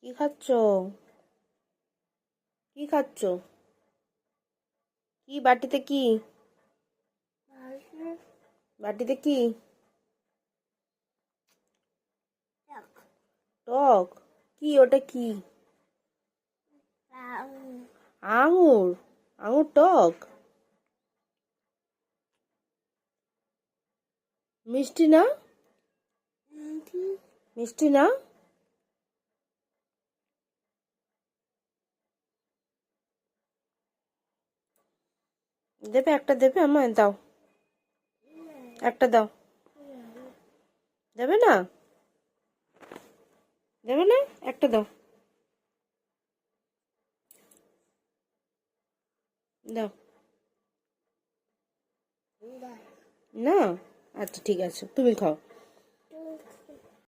কি খাচ্ছ? কি খাচ্ছ? কি বাটিতে কি? বাটিতে কি? টক? কি ওটা কি? আঙুর? আঙুর টক? মিষ্টি না? মিষ্টি না? দেবে একটা, দেবে আমায় দাও, একটা দাও। দেবে না? দেবে না? একটা দাও, দাও। না? আচ্ছা ঠিক আছে, তুমি খাও।